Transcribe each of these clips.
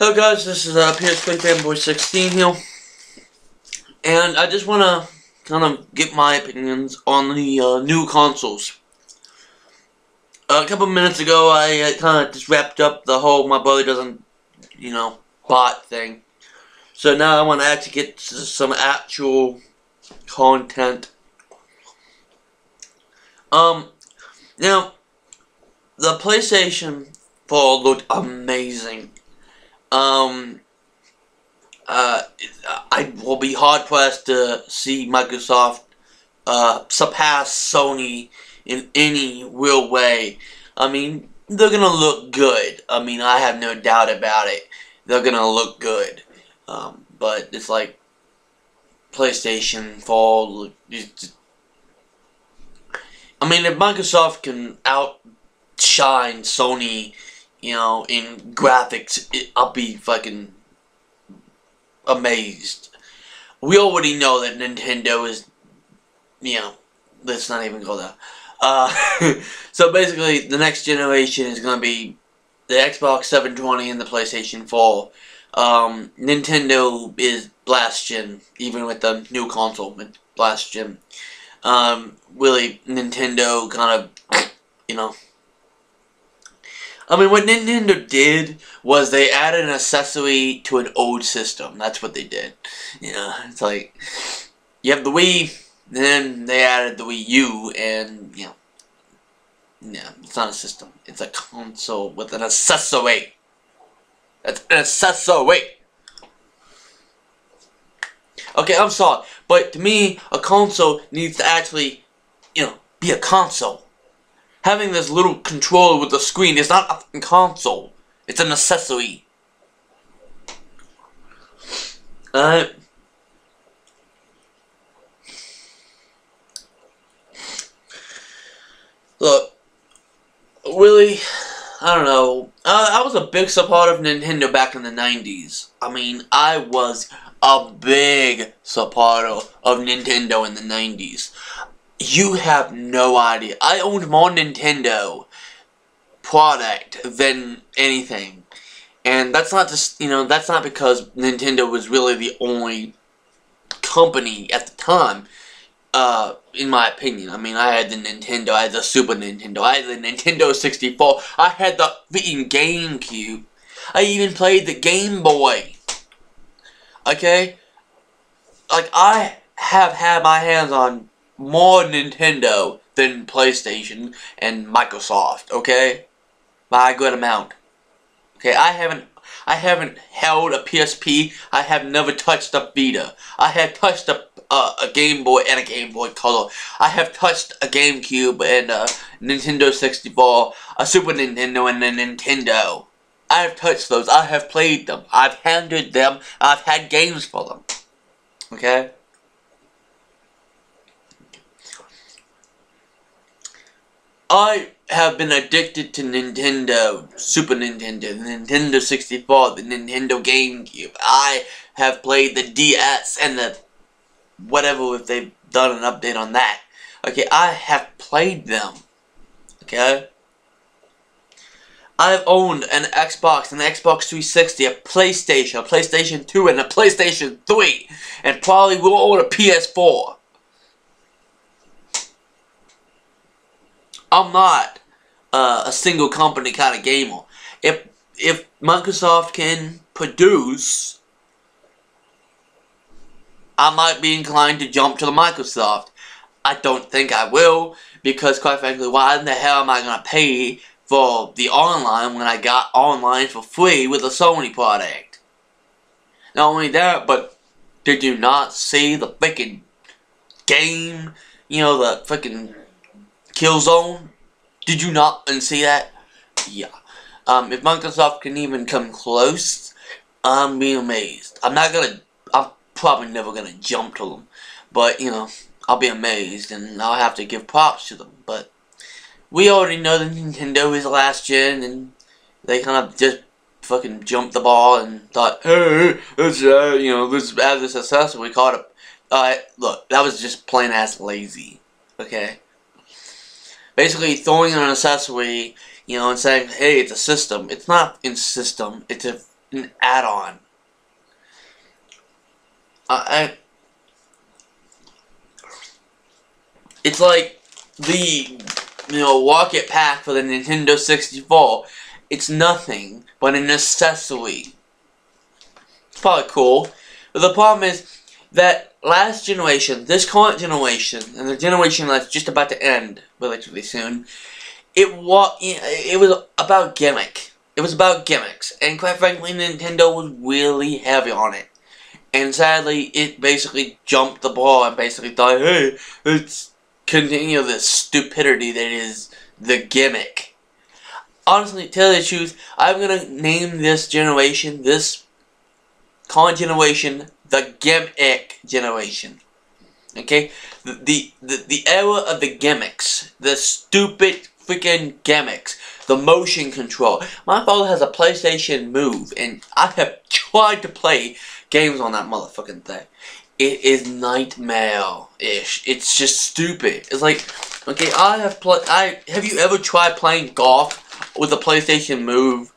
Hello guys, this is PS3 Fanboy 16 here, and I just want to kind of get my opinions on the new consoles. A couple minutes ago, I kind of just wrapped up the whole my brother doesn't, bot thing. So now I want to actually get to some actual content. Now, the PlayStation 4 looked amazing. I will be hard pressed to see Microsoft surpass Sony in any real way. I mean, they're gonna look good. I mean, I have no doubt about it. They're gonna look good. But it's like PlayStation 4. I mean, if Microsoft can outshine Sony, in graphics, I'll be fucking amazed. We already know that Nintendo is, let's not even go there. So basically, the next generation is going to be the Xbox 720 and the PlayStation 4. Nintendo is last gen, even with the new console, last gen. Really, Nintendo kind of, I mean, what Nintendo did was they added an accessory to an old system. That's what they did. It's like, you have the Wii, then they added the Wii U, and, it's not a system. It's a console with an accessory. That's an accessory. Okay, I'm sorry, but to me, a console needs to actually, be a console. Having this little controller with the screen is not a fucking console. It's an accessory. Alright. Look, really, I don't know. I was a big supporter of Nintendo back in the 90s. I mean, I was a big supporter of Nintendo in the 90s. You have no idea. I owned more Nintendo product than anything. And that's not just, that's not because Nintendo was really the only company at the time, in my opinion. I mean, I had the Nintendo, I had the Super Nintendo, I had the Nintendo 64, I had the freaking GameCube. I even played the Game Boy. Okay? Like, I have had my hands on more Nintendo than PlayStation and Microsoft, okay? By a good amount. Okay, I haven't held a PSP. I have never touched a Vita. I have touched a Game Boy and a Game Boy Color. I have touched a GameCube and a Nintendo 64, a Super Nintendo and a Nintendo. I have touched those. I have played them. I've handled them. I've had games for them. Okay? I have been addicted to Nintendo, Super Nintendo, the Nintendo 64, the Nintendo GameCube. I have played the DS and the whatever if they've done an update on that. Okay, I have played them. Okay? I've owned an Xbox, an Xbox 360, a PlayStation 2, and a PlayStation 3. And probably will own a PS4. I'm not a single company kind of gamer. If Microsoft can produce, I might be inclined to jump to the Microsoft. I don't think I will, because quite frankly, why in the hell am I going to pay for the online when I got online for free with a Sony product? Not only that, but did you not see the freaking game, the freaking Killzone? Did you not see that? Yeah. If Microsoft can even come close, I'm being amazed. I'm probably never gonna jump to them. But, I'll be amazed and I'll have to give props to them. But we already know that Nintendo is last gen and they kind of just fucking jumped the ball and thought, hey, let's, let's add this accessory. We called it, look, that was just plain ass lazy. Okay? Basically throwing in an accessory, and saying, hey, it's a system. It's not a system. It's a an add-on. It's like the, Walk It pack for the Nintendo 64. It's nothing but an accessory. It's probably cool. But the problem is that last generation, this current generation, and the generation that's just about to end relatively soon, it was about gimmick. It was about gimmicks. And quite frankly, Nintendo was really heavy on it. And sadly, it basically jumped the ball and basically thought, hey, let's continue this stupidity that is the gimmick. Honestly, to tell you the truth, I'm gonna name this generation, this current generation, the gimmick generation. Okay? The era of the gimmicks. The stupid freaking gimmicks. The motion control. My father has a PlayStation Move, and I have tried to play games on that motherfucking thing. It is nightmare-ish. It's just stupid. It's like, okay, have you ever tried playing golf with the PlayStation Move?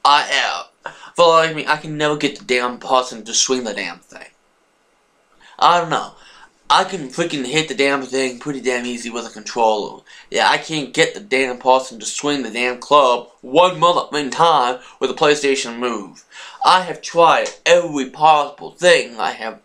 I have. For like me, I can never get the damn person to swing the damn thing. I don't know. I can freaking hit the damn thing pretty damn easy with a controller. Yeah, I can't get the damn person to swing the damn club one motherfucking time with a PlayStation Move. I have tried every possible thing. I have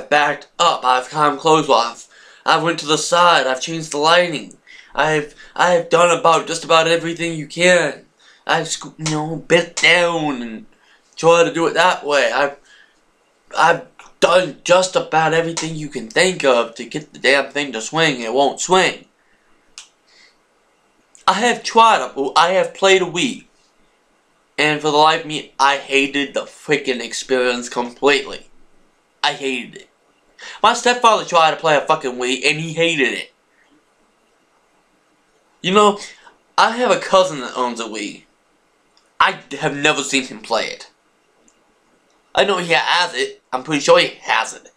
backed up. I've climbed close off. I've went to the side. I've changed the lighting. I have done just about everything you can. I've bent down and tried to do it that way. I've done just about everything you can think of to get the damn thing to swing. It won't swing. I have played a Wii. And for the life of me, I hated the freaking experience completely. I hated it. My stepfather tried to play a fucking Wii, and he hated it. You know, I have a cousin that owns a Wii. I have never seen him play it. I know he has it. I'm pretty sure he has it.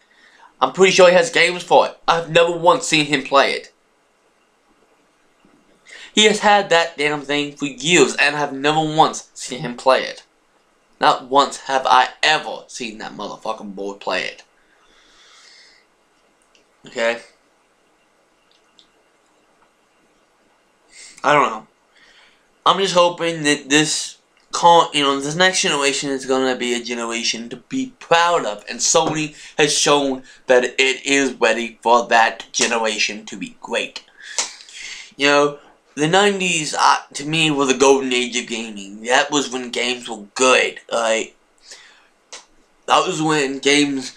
I'm pretty sure he has games for it. I've never once seen him play it. He has had that damn thing for years, and I've never once seen him play it. Not once have I ever seen that motherfucking boy play it. Okay? I don't know. I'm just hoping that this next generation is going to be a generation to be proud of. And Sony has shown that it is ready for that generation to be great. You know, the 90s, to me, were the golden age of gaming. That was when games were good, right? That was when games,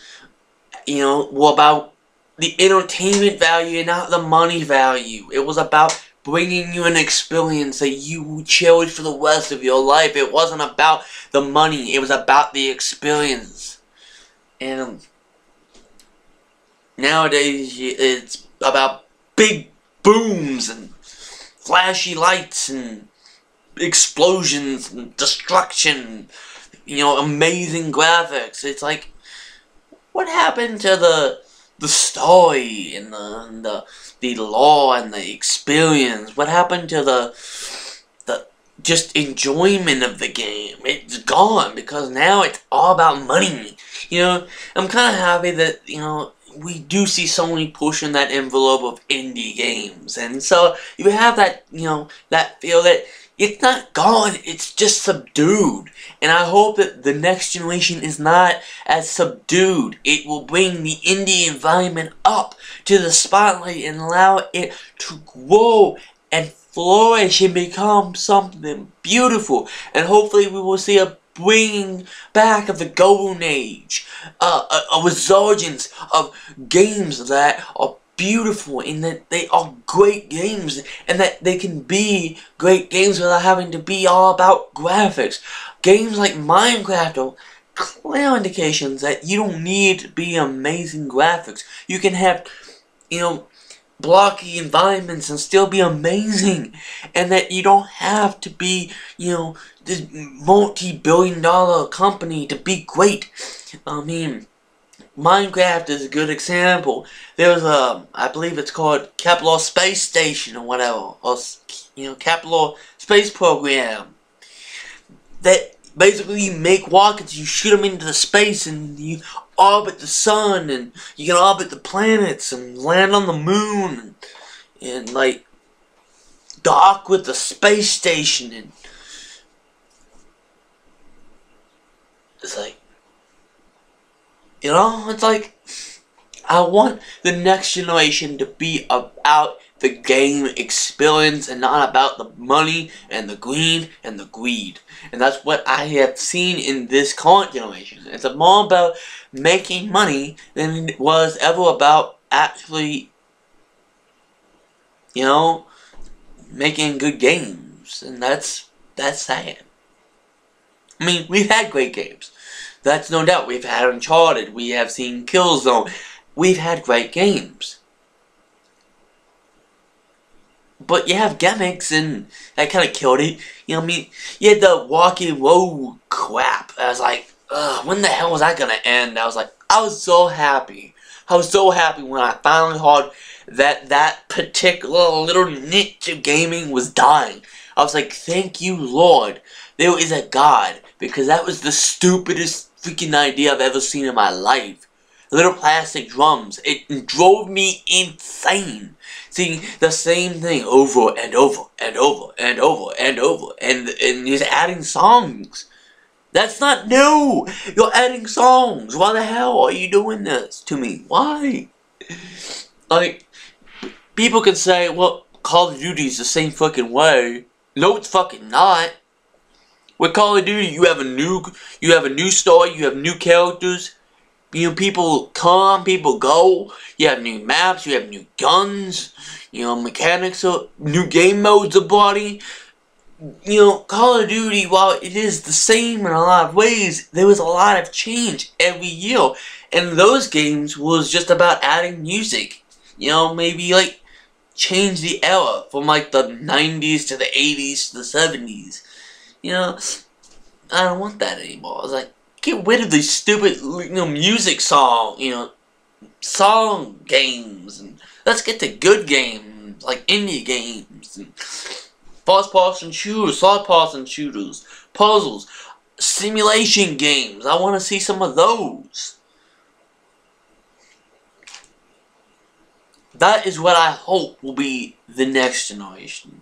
were about the entertainment value and not the money value. It was about bringing you an experience that you will cherish for the rest of your life. It wasn't about the money. It was about the experience. And nowadays, it's about big booms and flashy lights and explosions and destruction. Amazing graphics. It's like, what happened to the story and the lore and the experience? What happened to the just enjoyment of the game? It's gone because now it's all about money. I'm kind of happy that we do see Sony pushing that envelope of indie games, and so you have that that feel that it's not gone, it's just subdued. And I hope that the next generation is not as subdued. It will bring the indie environment up to the spotlight and allow it to grow and flourish and become something beautiful. And hopefully we will see a bringing back of the golden age, a resurgence of games that are beautiful and that they are great games, and that they can be great games without having to be all about graphics. Games like Minecraft are clear indications that you don't need to be amazing graphics. You can have, blocky environments and still be amazing, and that you don't have to be, this multi-billion-dollar company to be great. I mean, Minecraft is a good example. There's I believe it's called Kepler Space Station or whatever, or Kepler Space Program. That basically you make rockets, you shoot them into the space, and you orbit the sun, and you can orbit the planets, and land on the moon, and like dock with the space station, and it's like, you know, it's like, I want the next generation to be about the game experience and not about the money and the green and the greed. And that's what I have seen in this current generation. It's more about making money than it was ever about actually, you know, making good games. And that's sad. I mean, we've had great games. That's no doubt. We've had Uncharted. We have seen Killzone. We've had great games. But you have gimmicks, and that kind of killed it. You know what I mean? You had the Rocky Road crap. I was like, ugh, when the hell was that gonna end? I was so happy. I was so happy when I finally heard that particular little niche of gaming was dying. I was like, thank you, Lord. There is a God. Because that was the stupidest freaking idea I've ever seen in my life. Little plastic drums. It drove me insane. Seeing the same thing over and over and over and over and over. And just adding songs. That's not new. You're adding songs. Why the hell are you doing this to me? Why? Like, people can say, well, Call of Duty's the same fucking way. No, it's fucking not. With Call of Duty, you have a new story, you have new characters. You know, people come, people go. You have new maps, you have new guns. You know, mechanics, new game modes of body. You know, Call of Duty, while it is the same in a lot of ways, there was a lot of change every year. And those games was just about adding music. You know, maybe like change the era from like the 90s to the 80s to the 70s. You know, I don't want that anymore. I was like, get rid of these stupid, you know, music song games, and let's get to good games, like indie games, and first-person shooters, third-person shooters, puzzles, simulation games. I want to see some of those. That is what I hope will be the next generation.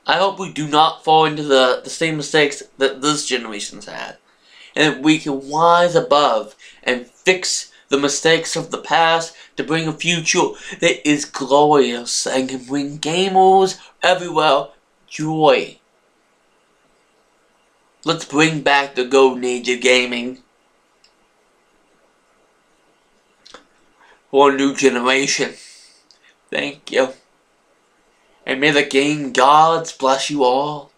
I hope we do not fall into the same mistakes that this generation's had. And that we can rise above and fix the mistakes of the past to bring a future that is glorious and can bring gamers everywhere joy. Let's bring back the golden age of gaming for a new generation. Thank you. And may the game gods bless you all.